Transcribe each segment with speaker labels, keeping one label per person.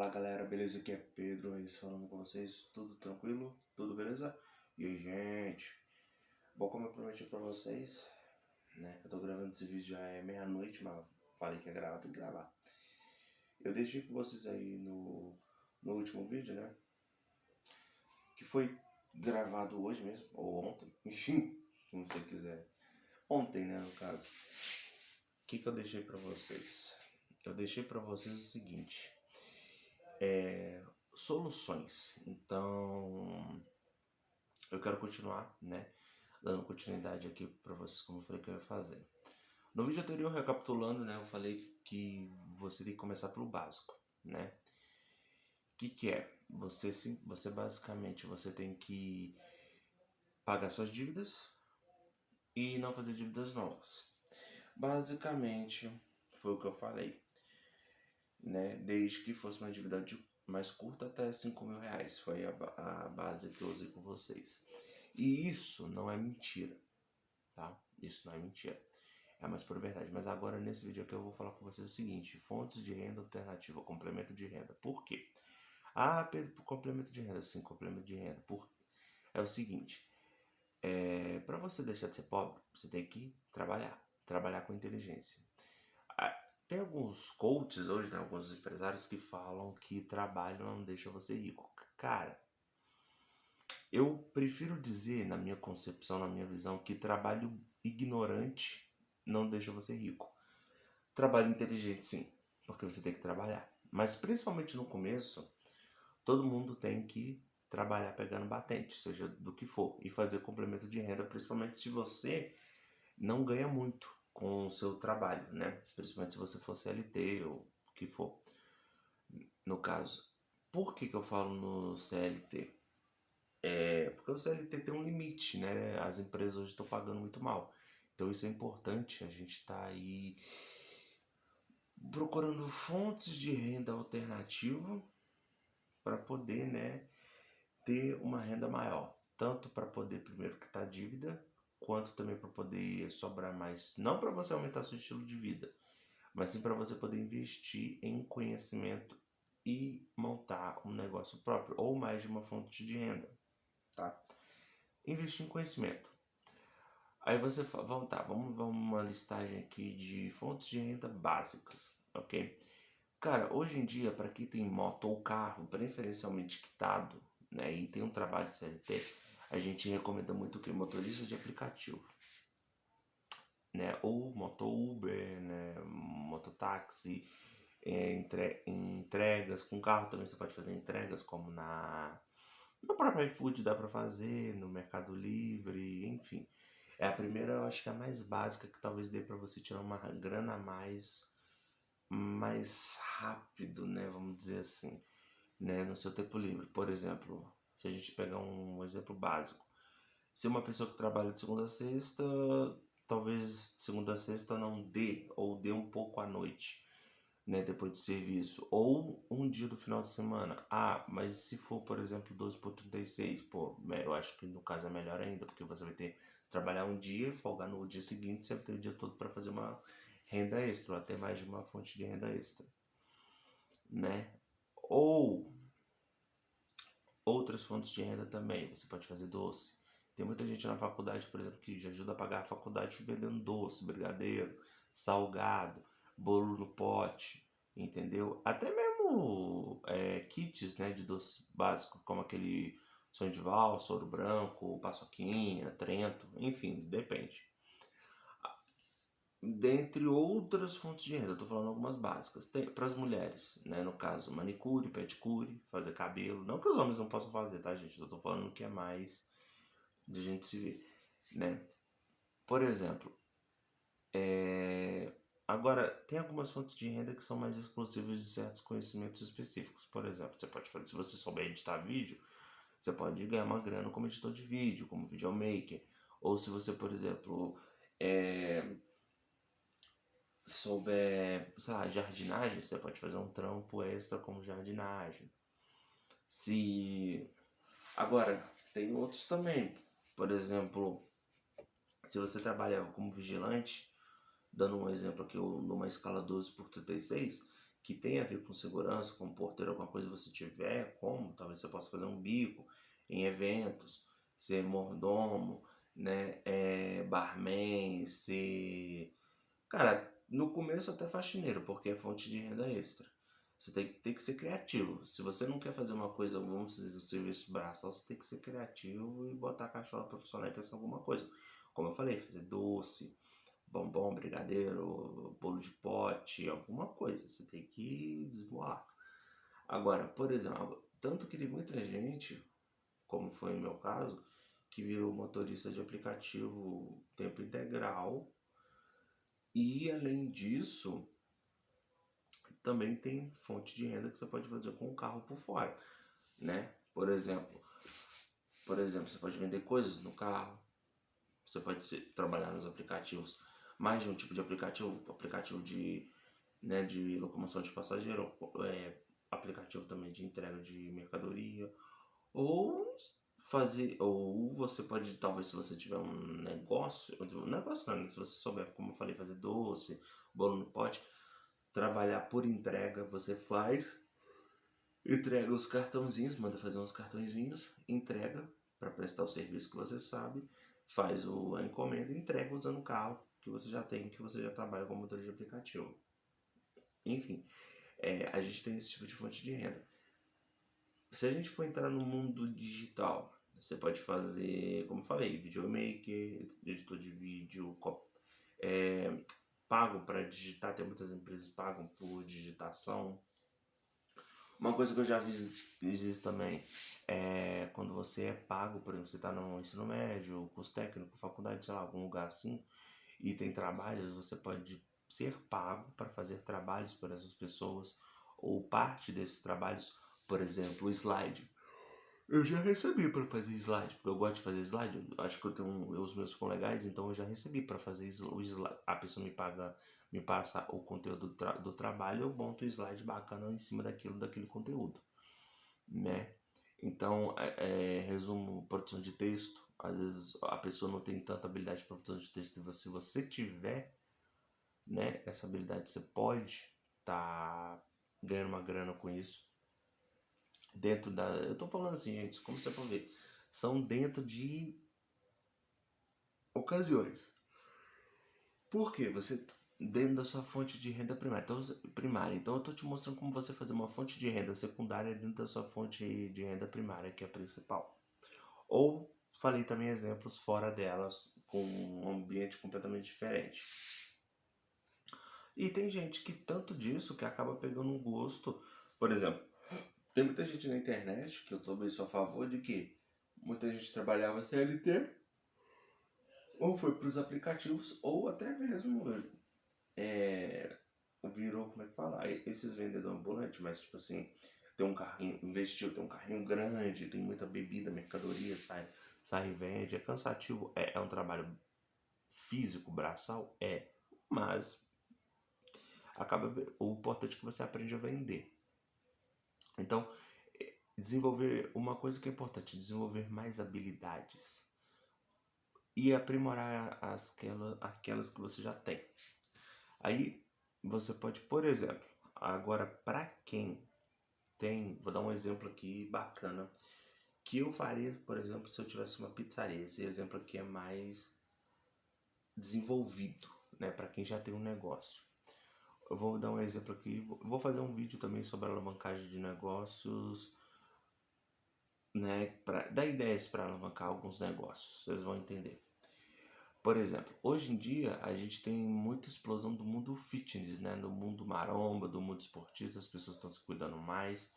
Speaker 1: Fala galera, beleza? Aqui é Pedro, Reis falando com vocês, tudo tranquilo? Tudo beleza? E aí, gente? Bom, como eu prometi pra vocês, né? Eu tô gravando esse vídeo já é meia-noite, mas falei que ia gravar, tem que gravar. Eu deixei com vocês aí no último vídeo, né? Que foi gravado hoje mesmo, ou ontem, enfim, se você quiser. Ontem, né, no caso. O que eu deixei pra vocês? Eu deixei pra vocês o seguinte. Soluções. Então, eu quero continuar, né? Dando continuidade aqui pra vocês, como eu falei que eu ia fazer. No vídeo anterior, recapitulando, né? Eu falei que você tem que começar pelo básico, né? O que é? Você basicamente você tem que pagar suas dívidas e não fazer dívidas novas. Basicamente, foi o que eu falei, né? Desde que fosse uma dívida mais curta até 5 mil reais. Foi a base que eu usei com vocês. E isso não é mentira, tá? Isso não é mentira. É mais por verdade. Mas agora nesse vídeo aqui eu vou falar com vocês o seguinte. Fontes de renda alternativa, complemento de renda. Por quê? Ah, Pedro, complemento de renda. Sim, complemento de renda. É o seguinte. Para você deixar de ser pobre, você tem que trabalhar. Trabalhar com inteligência. Tem alguns coaches hoje, né, alguns empresários que falam que trabalho não deixa você rico. Cara, eu prefiro dizer, na minha concepção, na minha visão, que trabalho ignorante não deixa você rico. Trabalho inteligente, sim, porque você tem que trabalhar. Mas principalmente no começo, todo mundo tem que trabalhar pegando batente, seja do que for, e fazer complemento de renda, principalmente se você não ganha muito com o seu trabalho, né? Principalmente se você for CLT ou o que for, no caso. Por que eu falo no CLT? Porque o CLT tem um limite, né? As empresas hoje estão pagando muito mal. Então isso é importante, a gente está aí procurando fontes de renda alternativa para poder, né, ter uma renda maior. Tanto para poder primeiro quitar dívida, quanto também para poder sobrar mais. Não para você aumentar seu estilo de vida, mas sim para você poder investir em conhecimento e montar um negócio próprio ou mais de uma fonte de renda, tá? Investir em conhecimento. Aí você fala, vamos uma listagem aqui de fontes de renda básicas, ok? Cara, hoje em dia, para quem tem moto ou carro, preferencialmente quitado, né, e tem um trabalho CLT, a gente recomenda muito o que? Motorista de aplicativo, né? Ou moto Uber, né? Mototáxi, entregas com carro também você pode fazer entregas, como no próprio iFood dá para fazer, no Mercado Livre, enfim. É a primeira, eu acho que é a mais básica, que talvez dê para você tirar uma grana a mais rápido, né? Vamos dizer assim, né? No seu tempo livre. Por exemplo, se a gente pegar um exemplo básico. Se uma pessoa que trabalha de segunda a sexta, talvez de segunda a sexta não dê, ou dê um pouco à noite, né, depois do serviço, ou um dia do final de semana. Ah, mas se for, por exemplo, 12 por 36, pô, eu acho que no caso é melhor ainda, porque você vai ter trabalhar um dia, folgar no dia seguinte, você vai ter o dia todo para fazer uma renda extra, ou até mais de uma fonte de renda extra, né? Ou outras fontes de renda também, você pode fazer doce. Tem muita gente na faculdade, por exemplo, que já ajuda a pagar a faculdade vendendo doce, brigadeiro, salgado, bolo no pote, entendeu? Até mesmo kits, né, de doce básico, como aquele sonho de valsa, ouro branco, paçoquinha, trento, enfim, depende. Dentre outras fontes de renda, eu tô falando algumas básicas. Tem para as mulheres, né? No caso, manicure, pedicure, fazer cabelo. Não que os homens não possam fazer, tá, gente? Eu tô falando que é mais de gente se ver, né? Por exemplo, agora tem algumas fontes de renda que são mais exclusivas de certos conhecimentos específicos. Por exemplo, você pode fazer, se você souber editar vídeo, você pode ganhar uma grana como editor de vídeo, como videomaker. Ou se você, por exemplo, souber, sei lá, jardinagem, você pode fazer um trampo extra como jardinagem. Se agora tem outros também, por exemplo, se você trabalha como vigilante, dando um exemplo aqui numa escala 12 por 36, que tem a ver com segurança, como porteiro, alguma coisa você tiver, como, talvez você possa fazer um bico em eventos, ser mordomo, né, barman, ser... Cara, no começo até faxineiro, porque é fonte de renda extra. Você tem que ser criativo. Se você não quer fazer uma coisa, vamos dizer, um serviço braçal, você tem que ser criativo e botar a cachola profissional e pensar em alguma coisa. Como eu falei, fazer doce, bombom, brigadeiro, bolo de pote, alguma coisa. Você tem que desvoar. Agora, por exemplo, tanto que tem muita gente, como foi no meu caso, que virou motorista de aplicativo tempo integral. E além disso, também tem fonte de renda que você pode fazer com o carro por fora, né? Por exemplo, você pode vender coisas no carro, você pode trabalhar nos aplicativos, mais de um tipo de aplicativo de, né, de locomoção de passageiro, aplicativo também de entrega de mercadoria, ou ou você pode, talvez se você tiver um negócio não, né? Se você souber, como eu falei, fazer doce, bolo no pote, trabalhar por entrega, você faz, entrega os cartãozinhos, manda fazer uns cartõezinhos, entrega para prestar o serviço que você sabe, faz a encomenda e entrega usando o carro que você já tem, que você já trabalha como motor de aplicativo. Enfim, a gente tem esse tipo de fonte de renda. Se a gente for entrar no mundo digital, você pode fazer, como eu falei, videomaker, editor de vídeo, pago para digitar, tem muitas empresas que pagam por digitação. Uma coisa que eu já fiz isso também é quando você é pago, por exemplo, você está no ensino médio, curso técnico, faculdade, sei lá, algum lugar assim, e tem trabalhos, você pode ser pago para fazer trabalhos para essas pessoas, ou parte desses trabalhos, por exemplo, o slide. Eu já recebi para fazer slide, porque eu gosto de fazer slide. Eu acho que eu tenho os meus ficam legais, então eu já recebi para fazer o slide. A pessoa me passa o conteúdo do trabalho, eu monto o slide bacana em cima daquele conteúdo, né? Então, resumo, produção de texto. Às vezes a pessoa não tem tanta habilidade para produção de texto, e se você tiver, né, essa habilidade, você pode estar ganhando uma grana com isso. Eu tô falando assim, gente, como você pode ver, são dentro de ocasiões. Por quê? Você dentro da sua fonte de renda primária. Então eu tô te mostrando como você fazer uma fonte de renda secundária dentro da sua fonte de renda primária, que é a principal. Ou falei também exemplos fora delas, com um ambiente completamente diferente. E tem gente que tanto disso que acaba pegando um gosto. Por exemplo, tem muita gente na internet, que eu também sou a favor de que muita gente trabalhava CLT, ou foi para os aplicativos, ou até mesmo virou, como é que fala? Esses vendedores ambulantes, mas tipo assim, tem um carrinho, investiu, tem um carrinho grande, tem muita bebida, mercadoria, sai e vende, é cansativo, é um trabalho físico, braçal, mas o importante é que você aprende a vender. Então, desenvolver uma coisa que é importante, desenvolver mais habilidades e aprimorar aquelas que você já tem. Aí você pode, por exemplo, agora para quem tem, vou dar um exemplo aqui bacana, que eu faria, por exemplo, se eu tivesse uma pizzaria. Esse exemplo aqui é mais desenvolvido, né, para quem já tem um negócio. Eu vou dar um exemplo aqui, vou fazer um vídeo também sobre a alavancagem de negócios, né, para dar ideias para alavancar alguns negócios, vocês vão entender. Por exemplo, hoje em dia a gente tem muita explosão do mundo fitness, né, do mundo maromba, do mundo esportista, as pessoas estão se cuidando mais,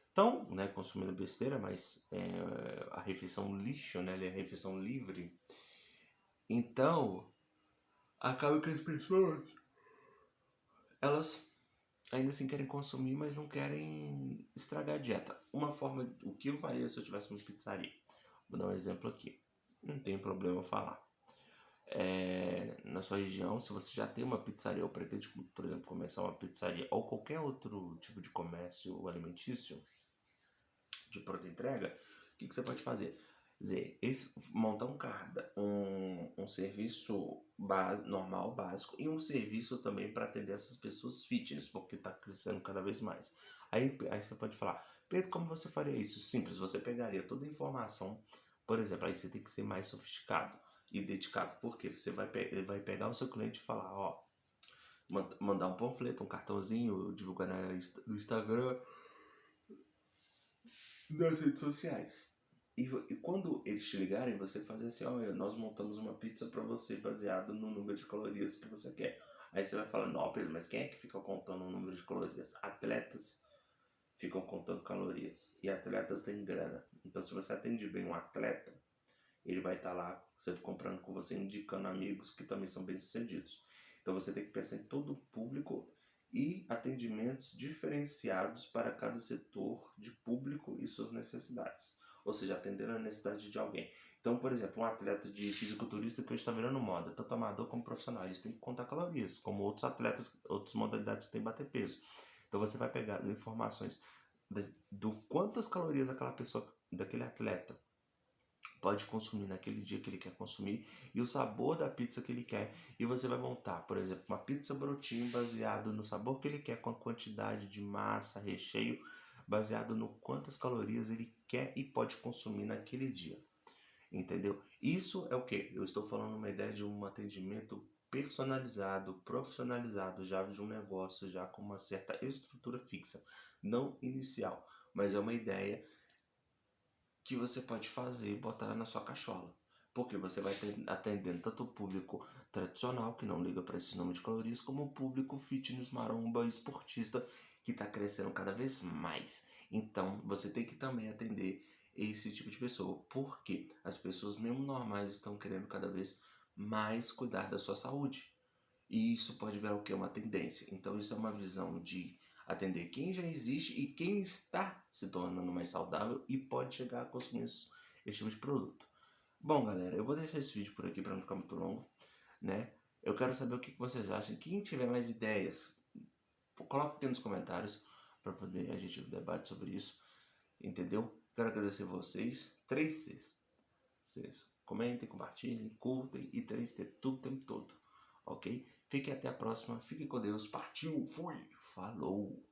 Speaker 1: estão, né, consumindo besteira, mas a refeição lixo, né, é a refeição livre. Então, acaba que as pessoas, elas ainda assim querem consumir, mas não querem estragar a dieta. Uma forma, o que eu faria se eu tivesse uma pizzaria? Vou dar um exemplo aqui. Não tem problema falar. Na sua região, se você já tem uma pizzaria ou pretende, por exemplo, começar uma pizzaria ou qualquer outro tipo de comércio alimentício de pronta entrega, o que você pode fazer? Quer dizer, montar um serviço normal, básico, e um serviço também para atender essas pessoas fitness, porque está crescendo cada vez mais. Aí você pode falar, Pedro, como você faria isso? Simples, você pegaria toda a informação, por exemplo, aí você tem que ser mais sofisticado e dedicado, porque você vai pegar o seu cliente e falar, ó, mandar um panfleto, um cartãozinho, divulgar no Instagram, nas redes sociais. E quando eles te ligarem, você fazer assim, olha, nós montamos uma pizza para você baseado no número de calorias que você quer. Aí você vai falar, não, Pedro, mas quem é que fica contando o número de calorias? Atletas ficam contando calorias. E atletas têm grana. Então se você atende bem um atleta, ele vai estar lá sempre comprando com você, indicando amigos que também são bem-sucedidos. Então você tem que pensar em todo o público e atendimentos diferenciados para cada setor de público e suas necessidades. Ou seja, atendendo a necessidade de alguém. Então, por exemplo, um atleta de fisiculturista que hoje está virando moda, tanto amador como profissional, eles têm que contar calorias, como outros atletas, outras modalidades que têm que bater peso. Então você vai pegar as informações do quantas calorias aquela pessoa, daquele atleta, pode consumir naquele dia que ele quer consumir e o sabor da pizza que ele quer. E você vai montar, por exemplo, uma pizza brotinho baseado no sabor que ele quer, com a quantidade de massa, recheio, baseado no quantas calorias ele quer e pode consumir naquele dia. Entendeu? Isso é o que? Eu estou falando uma ideia de um atendimento personalizado, profissionalizado, já de um negócio, já com uma certa estrutura fixa, não inicial, mas é uma ideia que você pode fazer e botar na sua cachola. Porque você vai atendendo tanto o público tradicional, que não liga para esse número de calorias, como o público fitness, maromba, esportista, que está crescendo cada vez mais. Então, você tem que também atender esse tipo de pessoa. Porque as pessoas, mesmo normais, estão querendo cada vez mais cuidar da sua saúde. E isso pode virar o que? Uma tendência. Então, isso é uma visão de atender quem já existe e quem está se tornando mais saudável e pode chegar a consumir esse tipo de produto. Bom, galera, eu vou deixar esse vídeo por aqui para não ficar muito longo, né? Eu quero saber o que vocês acham. Quem tiver mais ideias, coloca aqui nos comentários para poder a gente debate sobre isso, entendeu? Quero agradecer vocês. 3 Cs. Vocês comentem, compartilhem, curtem e 3T tudo o tempo todo, ok? Fiquem até a próxima. Fiquem com Deus. Partiu, fui, falou!